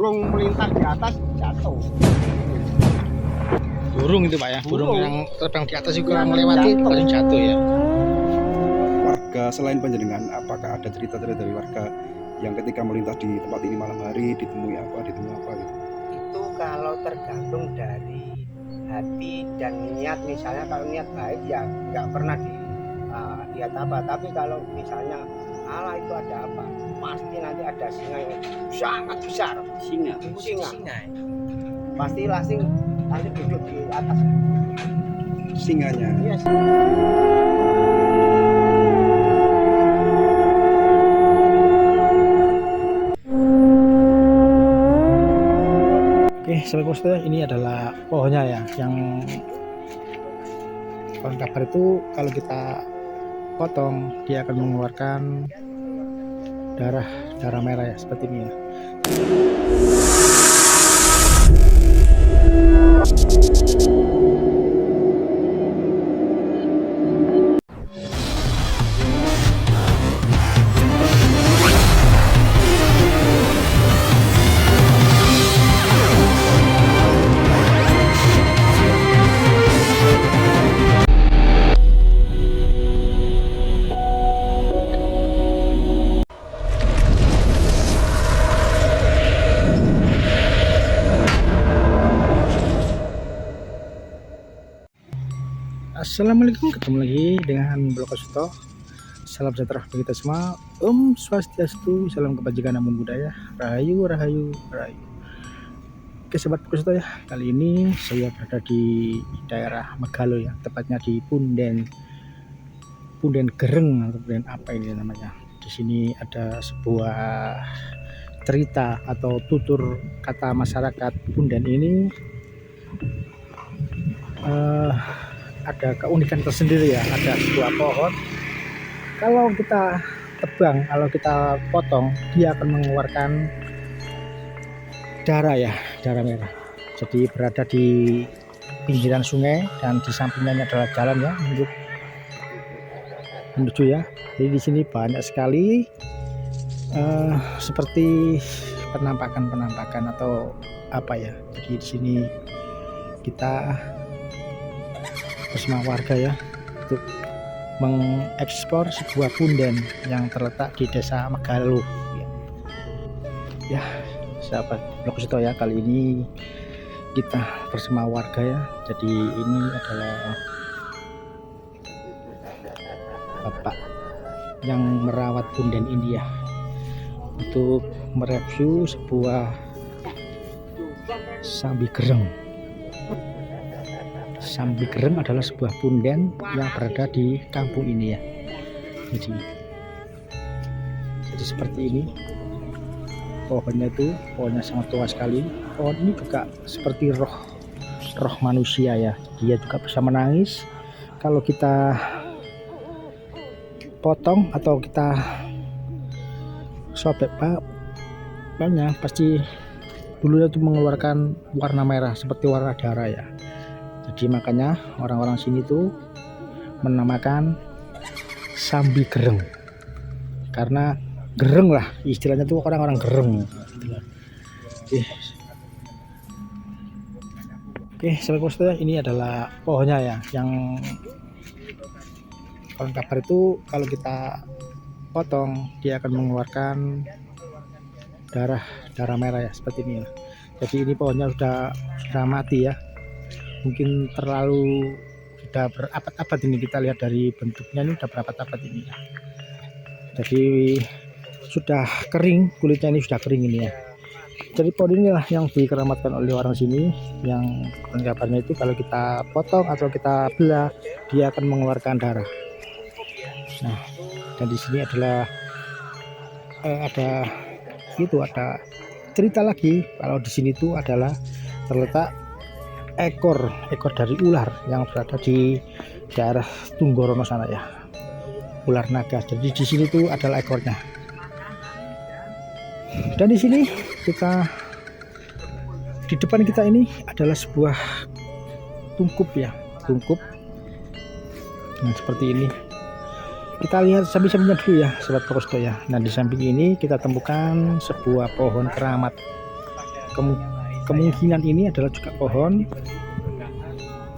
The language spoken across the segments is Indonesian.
Burung melintas di atas jatuh. Burung itu Pak ya, burung Burung yang terbang di atas juga melewati jatuh. langsung jatuh ya. Warga selain panjenengan, apakah ada cerita-cerita dari warga yang ketika melintas di tempat ini malam hari ditemui apa gitu? Itu kalau tergantung dari hati dan niat. Misalnya kalau niat baik ya nggak pernah lihat apa. Tapi kalau misalnya Allah itu ada apa, pasti nanti ada singa yang sangat besar. Singa. Pasti langsung nanti duduk di atas. Singanya. Iya. Oke, sahabat ini adalah pohonnya ya, yang konon kabar itu kalau kita potong dia akan mengeluarkan darah merah ya, seperti ini ya. Assalamualaikum, ketemu lagi dengan Bloko Suto. Salam sejahtera bagi kita semua. Om Swastiastu, salam kebajikan namun budaya. Rahayu, rahayu, rahayu. Oke sahabat Bloko Suto ya, kali ini saya berada di daerah Megalo ya, tepatnya di Punden Gereng atau Punden apa ini namanya. Di sini ada sebuah cerita atau tutur kata masyarakat Punden ini. Ada keunikan tersendiri ya, ada sebuah pohon kalau kita tebang, kalau kita potong dia akan mengeluarkan darah ya, darah merah. Jadi berada di pinggiran sungai dan di sampingnya adalah jalan ya menuju ya. Jadi di sini banyak sekali seperti penampakan atau apa ya. Jadi di sini kita bersama warga ya untuk mengeksplor sebuah punden yang terletak di desa Megalo ya sahabat Bloko Suto ya. Kali ini kita bersama warga ya, jadi ini adalah bapak yang merawat punden ini ya, untuk mereview sebuah Sambi Gereng. Sambi Gereng adalah sebuah punden yang berada di kampung ini ya. Jadi seperti ini pohonnya, itu pohonnya sangat tua sekali. Pohon ini juga seperti roh manusia ya, dia juga bisa menangis kalau kita potong atau kita sobek banyak, pasti bulunya itu mengeluarkan warna merah seperti warna darah ya. Jadi makanya orang-orang sini tuh menamakan Sambi Gereng, karena gereng lah istilahnya tuh, orang-orang gereng. Oke, sahabat ini adalah pohonnya ya, yang konon kabar itu kalau kita potong dia akan mengeluarkan darah merah ya, seperti ini ya. Jadi ini pohonnya sudah mati ya, mungkin terlalu sudah berabad-abad ini, kita lihat dari bentuknya ini sudah berabad-abad ini ya. Jadi sudah kering, kulitnya ini sudah kering ini ya. Jadi pohon inilah yang dikeramatkan oleh orang sini, yang kabarnya itu kalau kita potong atau kita belah dia akan mengeluarkan darah. Nah, dan di sini adalah ada cerita lagi kalau di sini tuh adalah terletak ekor dari ular yang berada di daerah Tunggorono sana ya, ular naga. Jadi di sini tuh adalah ekornya. Dan di sini di depan kita ini adalah sebuah tungkup ya, yang seperti ini. Kita lihat samping-sampingnya dulu ya sahabat Bloko Suto ya. Nah di samping ini kita temukan sebuah pohon keramat kemungkinan ini adalah juga pohon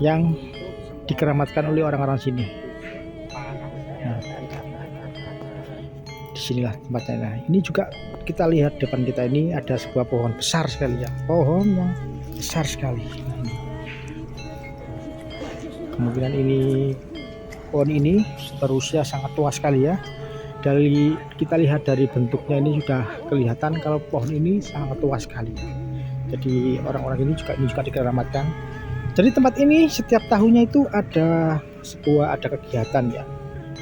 yang dikeramatkan oleh orang-orang sini. Nah, disinilah tempatnya. Nah, ini juga kita lihat depan kita ini ada sebuah pohon besar sekali ya, pohon yang besar sekali. Nah, ini. Kemungkinan ini pohon ini berusia sangat tua sekali ya. Dari kita lihat dari bentuknya ini sudah kelihatan kalau pohon ini sangat tua sekali. Jadi orang-orang ini juga dikeramatkan. Jadi tempat ini setiap tahunnya itu ada kegiatan ya.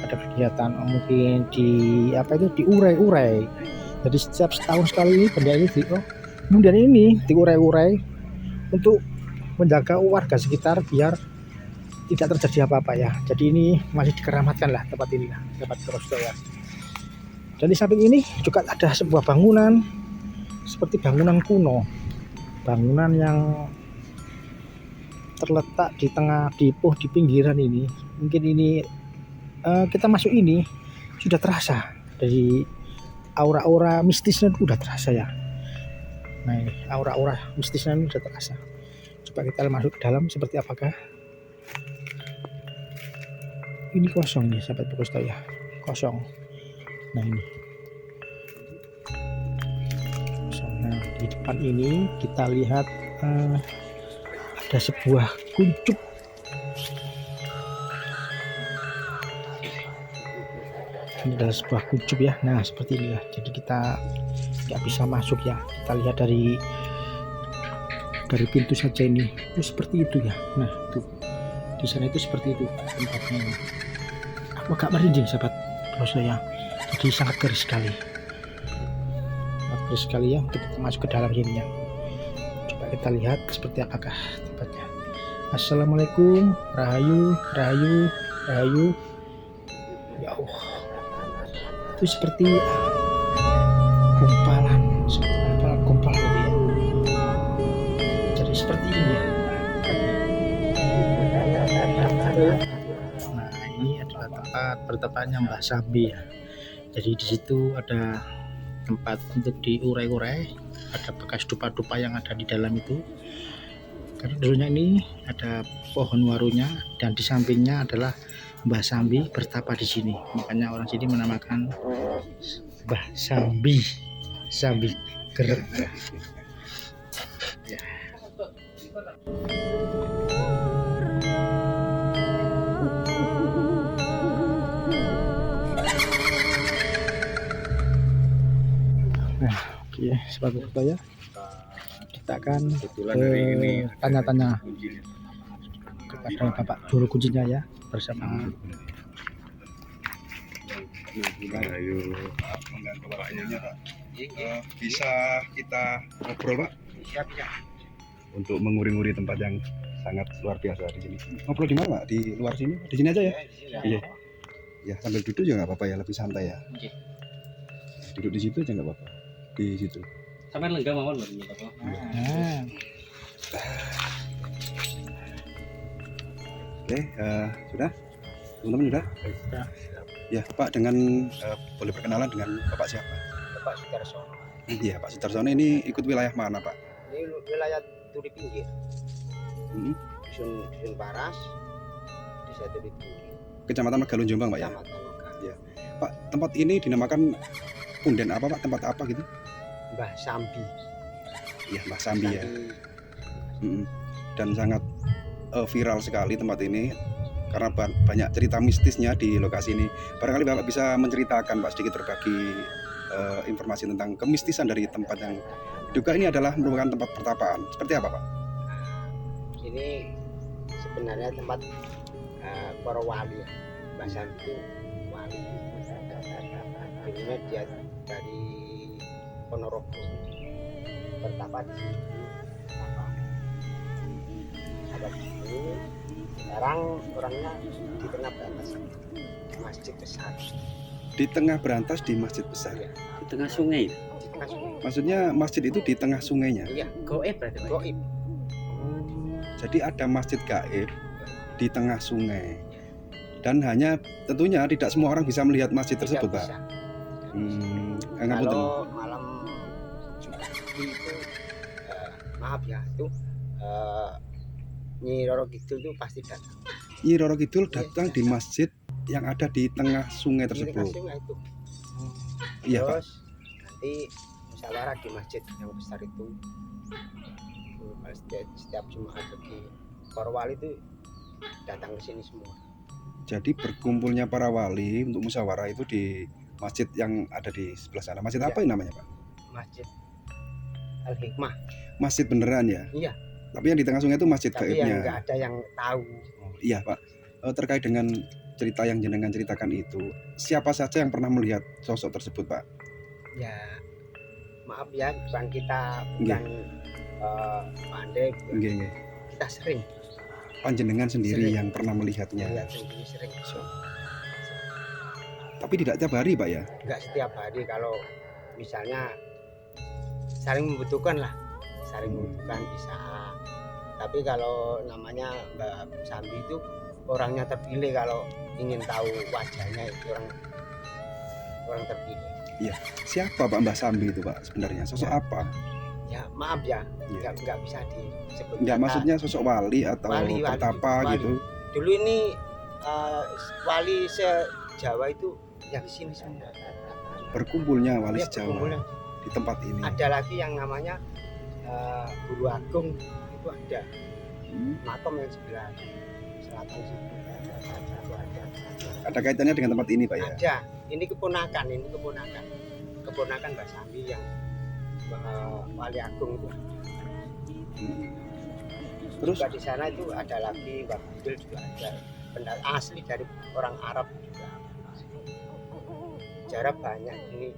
Ada kegiatan mungkin diurai-urai. Jadi setiap setahun sekali benda ini diurai-urai untuk menjaga warga sekitar biar tidak terjadi apa-apa ya. Jadi ini masih dikeramatkan lah tempat ini lah, tempat ya. Dan di samping ini juga ada sebuah bangunan seperti bangunan kuno, bangunan yang terletak di pinggiran ini. Mungkin ini kita masuk ini sudah terasa dari aura-aura mistisnya udah terasa ya. Nah, ini aura-aura mistisnya sudah terasa. Coba kita masuk ke dalam seperti apakah. Ini kosong nih sahabat Purwosto ya, kosong. Nah ini kosong. Nah di depan ini kita lihat ada sebuah kuncup. Ini adalah sebuah kuncup ya. Nah seperti ini ya. Jadi kita nggak bisa masuk ya. Kita lihat dari pintu saja ini. Oh, seperti itu ya. Nah itu di sana itu seperti itu tempatnya ini. Aku agak merinding sahabat Purwosto ya. Jadi sangat ngeri sekali ya untuk kita masuk ke dalam sini ya. Coba kita lihat seperti apakah tempatnya. Assalamualaikum, rahayu. Ya Allah, itu seperti gumpalan gitu ya. Jadi seperti ini ya. Nah ini adalah tempat bertempatnya Mbah Sambi ya. Jadi di situ ada tempat untuk diurai-urai, ada bekas dupa-dupa yang ada di dalam itu. Karena dulunya ini ada pohon warunya dan di sampingnya adalah Mbah Sambi bertapa di sini. Makanya orang sini menamakan Mbah Sambi, Sambi Gerek. Ya. Nah, oke, sebagai foto ya. Kita akan tanya-tanya kepada Bapak juru kuncinya ya bersama. Bisa kita ngobrol Pak? Siap ya. Untuk menguri-nguri tempat yang sangat luar biasa di sini. Ngobrol di mana Pak? Di luar sini? Di sini aja ya? Iya. Ya sambil duduk juga nggak apa-apa ya, lebih santai ya. Duduk di situ aja nggak apa-apa. Di situ. Sampai lenggah mawon lho ini Pak. Oke, sudah? Teman-teman sudah? Ya, Pak dengan boleh berkenalan dengan Bapak siapa? Bapak Sudarsono. Iya, Pak Sudarsono ini ikut wilayah mana, Pak? Ini wilayah Turi Pinggir. Dusun Paras, Desa Turi Pinggir. Kecamatan Megalun Jombang, Pak ya? Kecamatan Megalun. Ya. Pak, tempat ini dinamakan punden apa, Pak? Tempat apa gitu? Mbah Sambi. Iya, Mbah Sambi ya. Dan sangat viral sekali tempat ini karena banyak cerita mistisnya di lokasi ini. Barangkali Bapak bisa menceritakan Pak, sedikit berbagi informasi tentang kemistisan dari tempat yang juga ini adalah merupakan tempat pertapaan. Seperti apa Pak? Ini sebenarnya tempat para wali ya. Mbah Sambi itu wali. Dulunya dia dari Ponorogo bertapa di sini. Sahabat itu sekarang orangnya di tengah berantas masjid besar. Di tengah berantas di masjid besar. Iya. Di tengah sungai. Di tengah sungai. Maksudnya masjid itu di tengah sungainya. Iya. Goib berarti Pak. Goib. Jadi ada masjid gaib di tengah sungai. Dan hanya tentunya tidak semua orang bisa melihat masjid tersebut, Pak. Bisa. Ngapunten. Kalau malam Jumat itu maaf ya itu Nyi Roro Kidul itu pasti datang. Nyi Roro Kidul datang di masjid yang ada di tengah sungai Di tengah tersebut. sungai itu. Iya Pak. Terus nanti musyawarah di masjid yang besar itu. Setiap Jumat pergi para wali itu datang ke sini semua. Jadi berkumpulnya para wali untuk musyawarah itu di masjid yang ada di sebelah sana. Masjid Iya. apa ini namanya Pak? Masjid Al Hikmah. Masjid beneran ya? Iya. Tapi yang di tengah sungai itu masjid Tapi yang gaibnya. nggak ada yang tahu. Oh, iya Pak. Terkait dengan cerita yang jenengan ceritakan itu, siapa saja yang pernah melihat sosok tersebut Pak? Ya maaf ya, bukan kita bukan pandai, bukan. Nggih. Kita sering Panjenengan sendiri Sering. yang pernah melihatnya. lihat sendiri, sering. Tapi tidak tiap hari Pak ya? Nggak setiap hari, kalau misalnya saling membutuhkan lah, saling membutuhkan bisa. Tapi kalau namanya Mbak Sambi itu orangnya terpilih, kalau ingin tahu wajahnya itu orang terpilih. Siapa Pak Mbah Sambi itu Pak sebenarnya? Sosok Ya. apa? Ya maaf ya, Iya. nggak bisa disebut. Enggak, kata. maksudnya sosok wali atau Wali, pertapa wali. gitu. Dulu ini wali se-Jawa itu yang di sini semua. Berkumpulnya wali Ya, sejawa berkumpulnya. di tempat ini. Ada lagi yang namanya Guru Agung itu ada. Makom yang sebelah selatan situ itu ada. Ada kaitannya dengan tempat ini Pak ya? Ada. Ini keponakan Mbak Sambi yang Wali Agung itu. Terus Juga di sana itu ada lagi Mbak Bidul juga ada. Benda asli dari orang Arab juga. Sejarah banyak ini.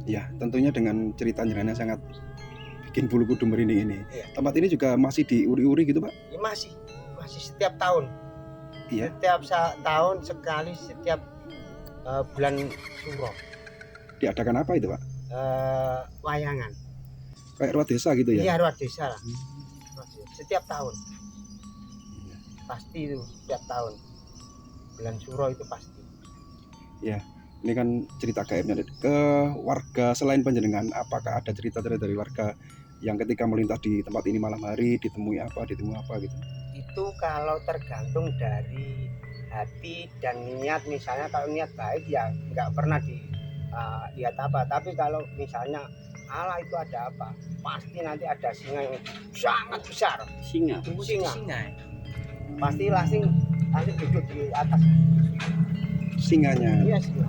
ya tentunya dengan cerita jenengan sangat bikin bulu kuduk merinding ini. Iya. Tempat ini juga masih diuri-uri gitu Pak? Ya masih setiap tahun. Iya. Setiap tahun sekali, setiap bulan Suro. Diadakan apa itu Pak? Wayangan. Kayak ruat desa gitu ya? Iya, ruat desa lah. Setiap tahun. Pasti itu setiap tahun. Bulan Suro itu pasti. Ini kan cerita gaibnya ke warga selain panjenengan. Apakah ada cerita-cerita dari warga yang ketika melintas di tempat ini malam hari ditemui apa gitu? Itu kalau tergantung dari hati dan niat. Misalnya kalau niat baik ya nggak pernah lihat apa. Tapi kalau misalnya Allah itu ada apa, pasti nanti ada singa yang sangat besar. Singa. Singa. Pasti langsung duduk di atas. Singanya. Iya singa.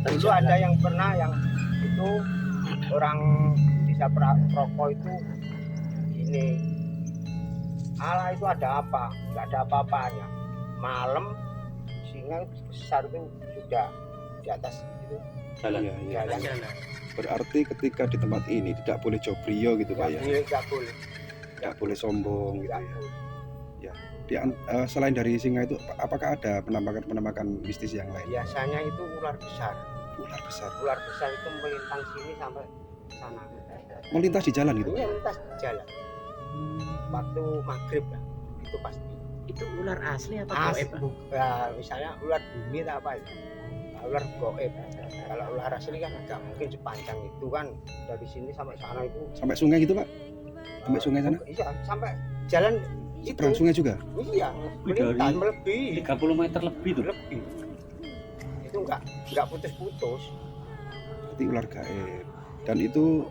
Dulu ada yang pernah yang itu orang desa Proko itu gini, Allah itu ada apa? Nggak ada apa-apanya. Malam singa besar itu sudah di atas itu Jalan. Iya. jalan. Berarti ketika di tempat ini tidak boleh jobrio gitu Pak ya? Nggak boleh. Tidak boleh sombong gitu Nggak ya? boleh. Selain dari singa itu, apakah ada penampakan mistis yang lain? Biasanya itu ular besar. Ular besar. Ular besar itu melintang sini sampai sana. Melintas di jalan gitu? Ini lintas jalan. Waktu maghrib lah, itu pasti. Itu ular asli atau As, goib? misalnya ular bumi atau apa itu? Ular goib. Kalau ular asli kan nggak mungkin sepanjang itu kan, dari sini sampai sana itu. Sampai sungai gitu Pak? Sampai sungai sana? Iya, sampai jalan itu. Seberang sungai juga? Iya, melintas melebihi. 30 meter lebih tuh. Lebih. Itu nggak putus-putus. Berarti ular gaib. Dan itu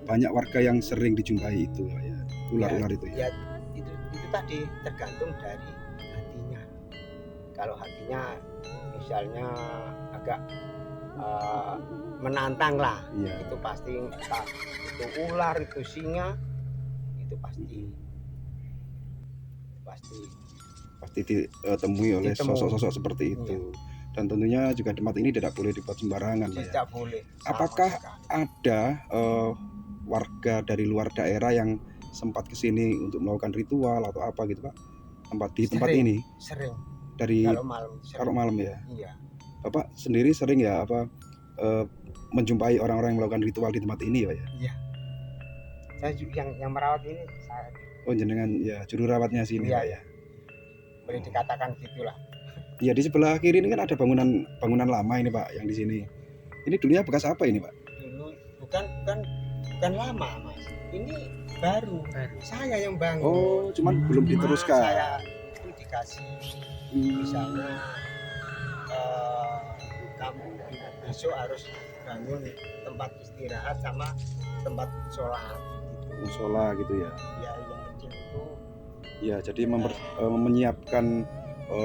banyak warga yang sering dijumpai itu Pak ya? Ular-ular itu ya? Ya itu tadi tergantung dari hatinya. Kalau hatinya misalnya agak menantang lah, Iya. itu pasti entah itu ular, itu singa, itu pasti Pasti ditemui oleh Ditemui. sosok-sosok seperti itu. Dan tentunya juga tempat ini tidak boleh dibuat sembarangan Pak ya? tidak boleh. Sama Apakah sekali. ada warga dari luar daerah yang sempat kesini untuk melakukan ritual atau apa gitu Pak? Tempat Sering. ini Sering dari kalau malam sering. kalau malam ya. Iya. Bapak sendiri sering ya menjumpai orang-orang yang melakukan ritual di tempat ini Pak ya? Saya juga yang merawat ini, saya Oh jenengan ya juru rawatnya sini Iya. Pak ya. boleh dikatakan gitulah. Ya di sebelah kiri ini kan ada bangunan lama ini Pak yang di sini. Ini dulunya bekas apa ini Pak? Dulu bukan bukan lama mas, ini baru. Saya yang bangun. Oh, cuman belum diteruskan. Saya itu dikasih misalnya kamu besok harus bangun tempat istirahat sama tempat sholat Musola gitu ya. ya yang kecil itu Ya, jadi menyiapkan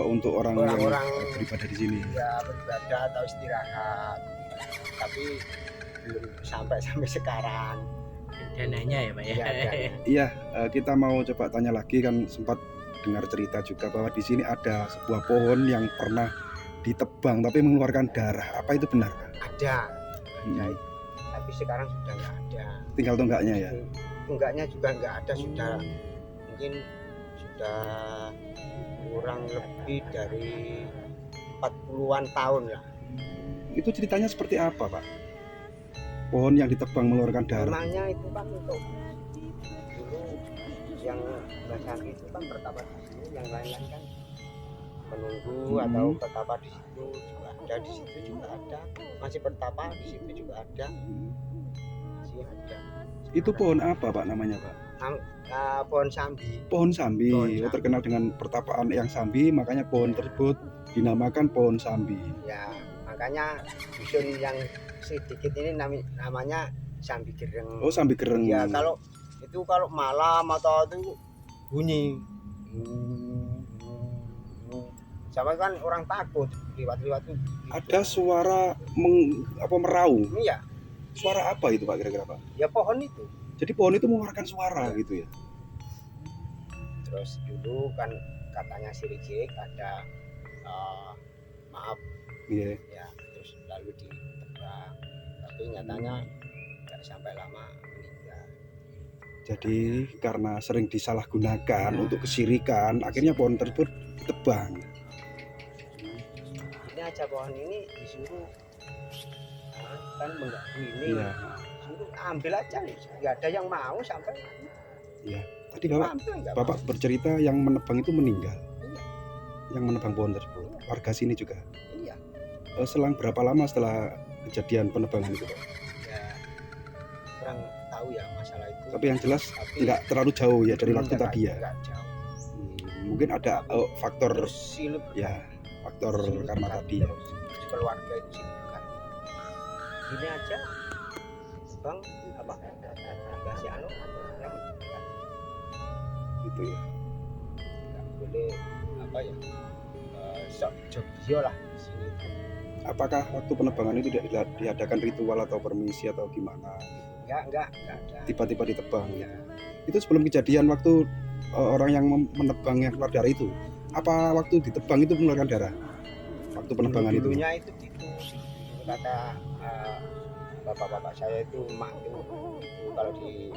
untuk orang-orang Orang-orang yang beribadah di sini. ya beribadah atau istirahat, tapi belum sampai sekarang. Dananya ya Pak ya. Ya, dan Iya, kita mau coba tanya lagi, kan sempat dengar cerita juga bahwa di sini ada sebuah pohon yang pernah ditebang tapi mengeluarkan darah. Apa itu benar, Pak? ada itu. Tapi sekarang sudah nggak ada. Tinggal tonggaknya ya. Tunggaknya juga nggak ada, sudah mungkin sudah kurang lebih dari 40-an tahun lah. Itu ceritanya seperti apa, Pak? Pohon yang ditebang mengeluarkan darah. Memangnya itu kan untuk dulu yang Basaki itu kan bertapa di sini, yang lain-lain kan menunggu atau bertapa di situ juga ada, di situ juga ada, masih bertapa di situ juga ada, masih ada. Itu pohon apa, Pak, namanya, Pak? Pohon sambi. Pohon sambi. Pohon Oh, sambi. terkenal dengan pertapaan yang sambi, makanya pohon tersebut dinamakan pohon sambi. Ya makanya dusun yang sedikit ini namanya sambi gereng. Oh, sambi gereng. Ya kalau malam atau itu bunyi sama kan orang takut lewat-lewat itu. Ada suara meraung. Iya, Suara apa itu, Pak, kira-kira, Pak? ya pohon itu. Jadi pohon itu mengeluarkan suara gitu ya. Terus dulu kan katanya sirik-sirik ada maaf Iya. ya, terus lalu ditebang, tapi nyatanya nggak sampai lama meninggal. Jadi karena sering disalahgunakan untuk kesirikan, akhirnya pohon tersebut ditebang. Ini aja pohon ini disuruh kan mengganggu ini, Iya. suruh ambil aja nih, nggak ada yang mau sampai Tadi Bapak bercerita yang menebang itu meninggal. Iya. Yang menebang pohon tersebut. Warga sini juga. Iya. Selang berapa lama setelah kejadian penebangan itu, Pak? Ya kurang tahu ya masalah itu. Tapi yang jelas Tapi tidak terlalu jauh ya dari waktu nggak- tadi ya. nggak jauh. Mungkin ada faktor Terus siluk ya, faktor siluk karma dekat tadi ya. terus. Keluarga itu siluk dekat. Ini aja bang apa kasih anu yang Gitu ya. nggak boleh apa ya sok jogjo lah di sini. Apakah waktu penebangan itu tidak diadakan ritual atau permisi atau gimana? Enggak ada. Tiba-tiba ditebang. Ya, Itu sebelum kejadian waktu orang yang menebang yang keluar darah itu. Apa waktu ditebang itu mengeluarkan darah? Waktu penebangan itu. dulunya itu gitu. Dulu kata bapak-bapak saya itu emak itu kalau di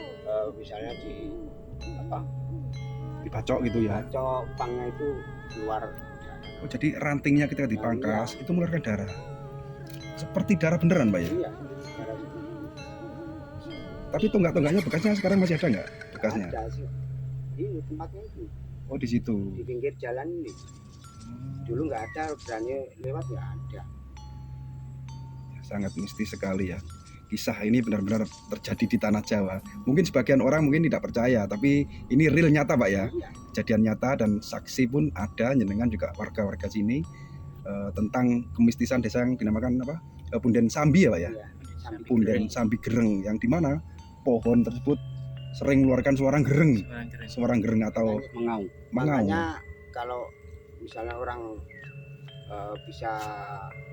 misalnya di apa Dibacok gitu ya. cocok pangnya itu keluar. Oh, jadi rantingnya ketika dipangkas itu mengeluarkan darah. Seperti darah beneran, Pak ya? Iya, darah itu. Tapi tonggak-tonggaknya bekasnya sekarang masih ada nggak? Bekasnya? Ada sih. Ini tempatnya itu Oh, di situ. di pinggir jalan ini. Dulu nggak ada, berani lewat nggak ada. Sangat mistis sekali ya. Kisah ini benar-benar terjadi di tanah Jawa. Mungkin sebagian orang mungkin tidak percaya, tapi ini real nyata, Pak ya. Iya. Kejadian nyata dan saksi pun ada, jenengan juga warga-warga sini tentang kemistisan desa yang dinamakan apa? Punden Sambi ya, Pak ya. Iya. Sambil Punden kering. Sambi Gereng, yang dimana pohon tersebut sering mengeluarkan suara gereng, suara gereng atau Mengaung. mengaung. Makanya kalau misalnya orang bisa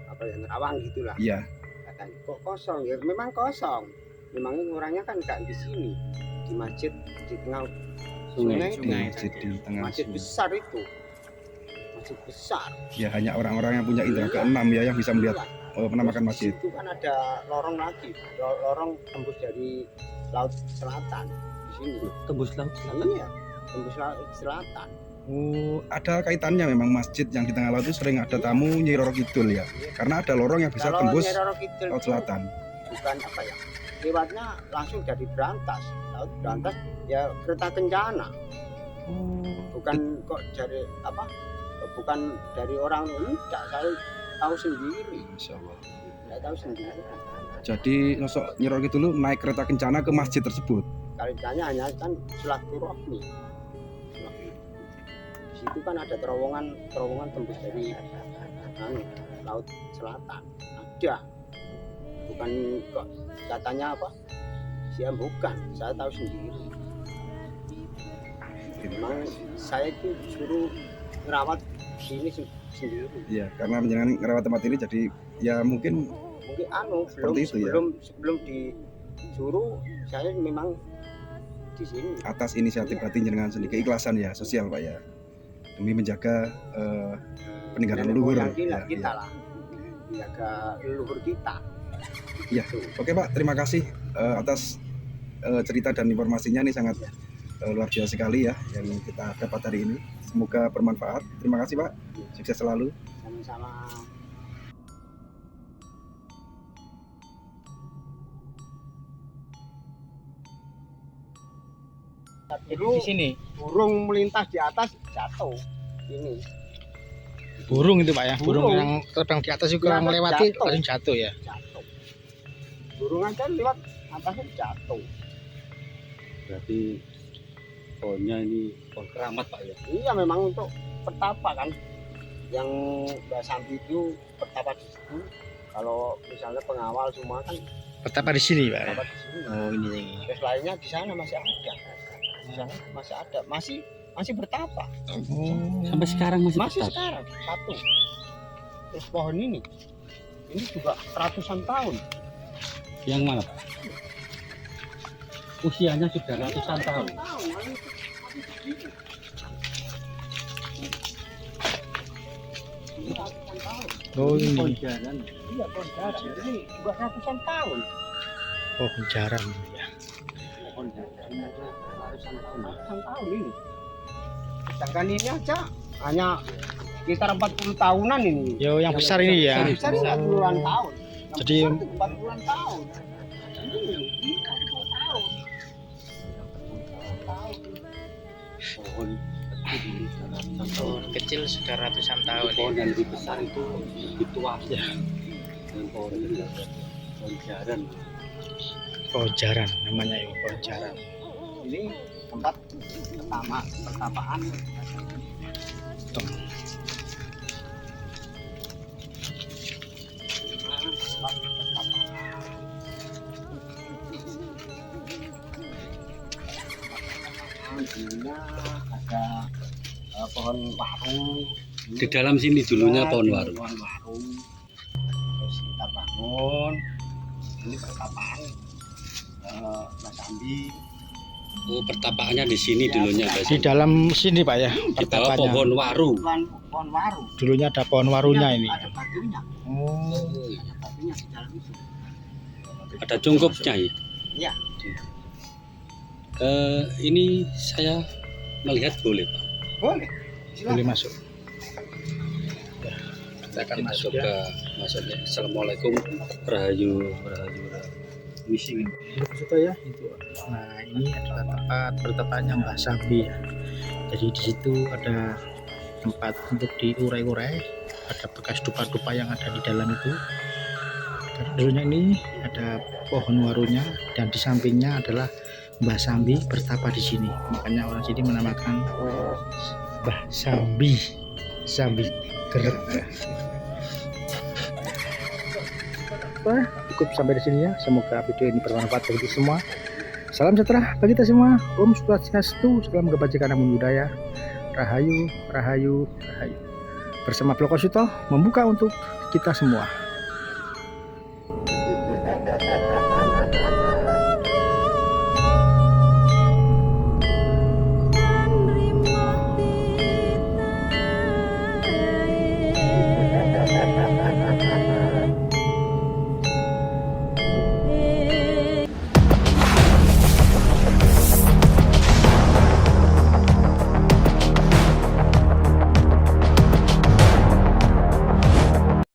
apa ya nerawang gitulah. Iya, Katanya kok kosong ya, memang kosong. Memangnya orangnya kan nggak di sini, di masjid di tengah Sungai. itu. masjid di tengah Masjid sungai. besar itu, masjid besar. Ya hanya orang-orang yang punya indera keenam ya yang bisa melihat Iya. penampakan Terus masjid. di situ kan ada lorong lagi, lorong tembus dari laut selatan di sini. Tembus laut selatan. Iya, tembus laut selatan. Oh, ada kaitannya memang masjid yang di tengah laut itu sering ada tamu Nyi Roro Kidul ya. Iya. Karena ada lorong yang bisa Kalau tembus Nyi Roro Kidul laut itu selatan. bukan apa ya, lewatnya langsung dari Brantas, laut Brantas ya kereta kencana. Bukan kok dari apa? Bukan dari orang enggak, saya tahu sendiri. Masya Allah. Saya tahu sendiri. Jadi nosok Nyi Roro Kidul naik kereta kencana ke masjid tersebut. Kalau ditanya hanya kan silaturahmi. Di situ kan ada terowongan tembus dari laut selatan. Ada. Bukan kok katanya apa? Saya bukan, saya tahu sendiri. Memang saya itu suruh merawat sini sendiri. Iya, karena menjenengan ngerawat tempat ini jadi ya mungkin itu ya. sebelum disuruh saya memang di sini. Atas inisiatif berarti jenengan sendiri, keikhlasan ya, sosial Pak ya. Demi menjaga peninggalan leluhur. Kita lah. Menjaga leluhur kita. Iya. Oke Pak, terima kasih atas cerita dan informasinya nih sangat luar biasa sekali ya yang kita dapat hari ini. Semoga bermanfaat. Terima kasih Pak. Sukses selalu. Sama-sama. Di sini Burung melintas di atas jatuh. Ini. burung itu Pak ya, burung Burung. yang terbang di atas juga Di atas melewati jatuh. langsung jatuh ya. Jatuh. Burung aja lewat atasnya jatuh. Berarti pohonnya ini pohon keramat Pak ya. Iya memang untuk pertapa kan. Yang Mbak Sambi itu pertapa di situ. Kalau misalnya pengawal semua kan Betapa di sini Pak ya. pertapa di sini. Oh ini. Terus lainnya di sana masih ada. Di sana masih ada, masih bertapa. Oh. Sampai sekarang masih Masih tetap. sekarang satu. Terus pohon ini juga ratusan tahun. Yang mana Pak? Usianya sudah ratusan tahun. Ratusan tahun. Oh ini. Pohon jaran. Iya pohon jaran. Ini juga ratusan tahun. Pohon jaran ya. Pohon jaran ratusan tahun. Ratusan tahun ini. Sedangkan ini aja hanya sekitar 40 tahunan ini. Yo yang besar ini ya. Besar ini puluhan tahun. Yang Jadi- besar itu 40-an tahun. Ini 40 tahun. Pohon kecil ini sudah ratusan tahun. Kecil sudah ratusan tahun. Pohon yang lebih besar itu lebih tua ya. Dan pohon ini pohon jaran. Pohon jaran namanya ya, pohon jaran. Ini tempat pertapaan. Dulunya ada pohon warung. Di dalam sini dulunya pohon warung. Pohon warung. Terus kita bangun. Ini pertapaan Mas Andi. Oh, pertapaannya di sini dulunya guys. Di dalam sini Pak ya. Di bawah pertapanya. pohon waru. Pohon warung. Dulunya ada pohon warunya ini. Ada batunya. Oh. Ada batunya di dalam itu. Ada cungkupnya ya. Iya. Ini saya melihat boleh Pak. Boleh. Boleh masuk. Ya, kita akan Kita masuk coba ya. masuknya. Assalamualaikum. Rahayu. Misi. Itu ya itu. Nah ini adalah tempat pertapaannya Mbah Sambi ya. Jadi di situ ada tempat untuk diurai-urai, ada bekas dupa-dupa yang ada di dalam itu. Dan dulunya ini ada pohon warunya dan di sampingnya adalah Mbah Sambi bertapa di sini. Makanya orang sini menamakan Mbah Sambi, Sambi Gerek. Wah, cukup sampai di sini ya. Semoga video ini bermanfaat bagi kita semua. Salam sejahtera bagi kita semua. Om Swastiastu, salam kebajikan namun budaya. Rahayu, rahayu, rahayu. Bersama Bloko Suto membuka untuk kita semua.